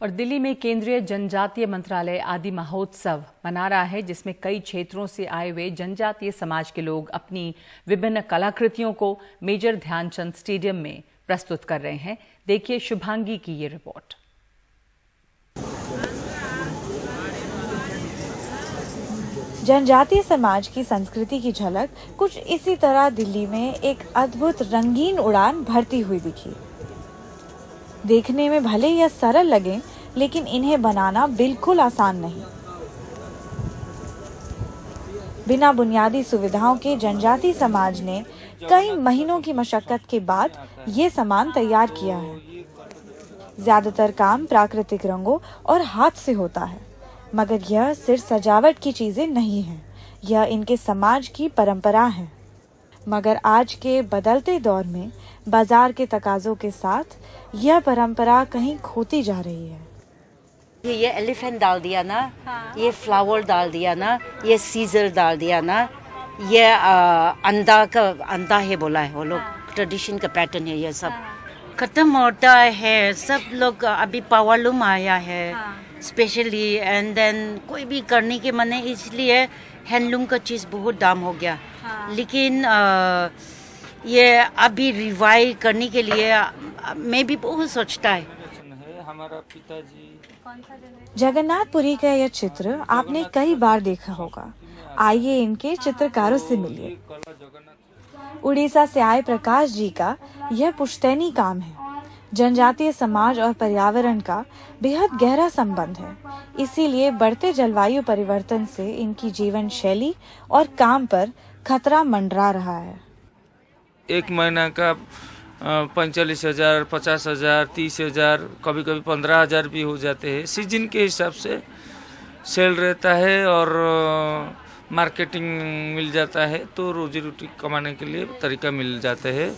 और दिल्ली में केंद्रीय जनजातीय मंत्रालय आदि महोत्सव मना रहा है, जिसमें कई क्षेत्रों से आए हुए जनजातीय समाज के लोग अपनी विभिन्न कलाकृतियों को मेजर ध्यानचंद स्टेडियम में प्रस्तुत कर रहे हैं। देखिए शुभांगी की ये रिपोर्ट। जनजातीय समाज की संस्कृति की झलक कुछ इसी तरह दिल्ली में एक अद्भुत रंगीन उड़ान भरती हुई दिखी। देखने में भले यह सरल लगे, लेकिन इन्हें बनाना बिल्कुल आसान नहीं। बिना बुनियादी सुविधाओं के जनजातीय समाज ने कई महीनों की मशक्कत के बाद ये सामान तैयार किया है। ज्यादातर काम प्राकृतिक रंगों और हाथ से होता है, मगर यह सिर्फ सजावट की चीजें नहीं हैं। यह इनके समाज की परंपरा है। मगर आज के बदलते दौर में बाजार के तकाजों के साथ यह परंपरा कहीं खोती जा रही है। ये एलिफेंट डाल दिया ना, ये फ्लावर डाल दिया ना, ये सीजर डाल दिया ना, ये अंडा है बोला है वो लोग। ट्रेडिशन का पैटर्न है, ये सब खत्म होता है। सब लोग अभी पावरलूम आया है स्पेशली, एंड देन कोई भी करने के मन है, इसलिए हैंडलूम का चीज़ बहुत दाम हो गया। लेकिन ये अभी रिवाइव करने के लिए मैं भी बहुत सोचता है। हमारा पिताजी जगन्नाथपुरी का यह चित्र आपने कई बार देखा होगा। आइए इनके चित्रकारों से मिलिए। उड़ीसा से आए प्रकाश जी का यह पुश्तैनी काम है। जनजातीय समाज और पर्यावरण का बेहद गहरा संबंध है, इसीलिए बढ़ते जलवायु परिवर्तन से इनकी जीवन शैली और काम पर खतरा मंडरा रहा है। एक महीना का 45,000, 50,000, 30,000, कभी कभी 15,000 भी हो जाते हैं। सीजन के हिसाब से सेल रहता है और मार्केटिंग मिल जाता है, तो रोजी रोटी कमाने के लिए तरीका मिल जाते हैं।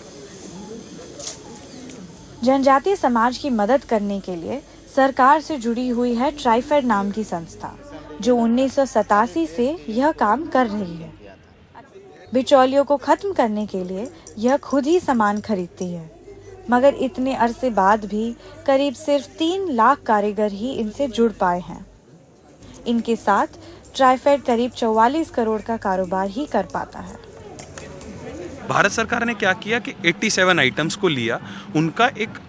जनजातीय समाज की मदद करने के लिए सरकार से जुड़ी हुई है ट्राइफेड नाम की संस्था, जो 1987 से यह काम कर रही है। बिचौलियों को खत्म करने के लिए यह खुद ही सामान खरीदती है, मगर इतने अरसे बाद भी करीब सिर्फ 3 लाख कारीगर ही इनसे जुड़ पाए हैं। इनके साथ ट्राइफेड करीब 44 करोड़ का कारोबार ही कर पाता है। भारत सरकार ने क्या किया कि 87 आइटम्स को लिया, उनका एक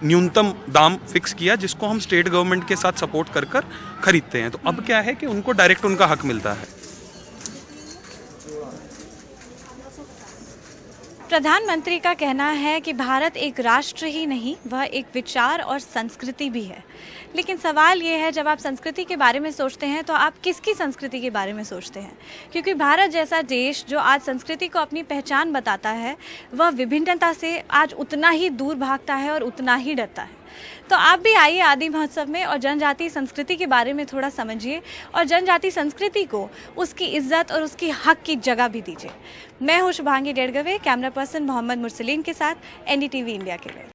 न्यूनतम दाम फिक्स किया, जिसको हम स्टेट गवर्नमेंट के साथ सपोर्ट कर खरीदते हैं। तो अब क्या है कि उनको डायरेक्ट उनका हक मिलता है। प्रधानमंत्री का कहना है कि भारत एक राष्ट्र ही नहीं, वह एक विचार और संस्कृति भी है। लेकिन सवाल ये है, जब आप संस्कृति के बारे में सोचते हैं तो आप किसकी संस्कृति के बारे में सोचते हैं? क्योंकि भारत जैसा देश जो आज संस्कृति को अपनी पहचान बताता है, वह विभिन्नता से आज उतना ही दूर भागता है और उतना ही डरता है। तो आप भी आइए आदि महोत्सव में और जनजातीय संस्कृति के बारे में थोड़ा समझिए और जनजातीय संस्कृति को उसकी इज्जत और उसकी हक की जगह भी दीजिए। मैं हूँ शुभांगी डेढ़गवे, कैमरा पर्सन मोहम्मद मुरसलीन के साथ NDTV इंडिया के लिए।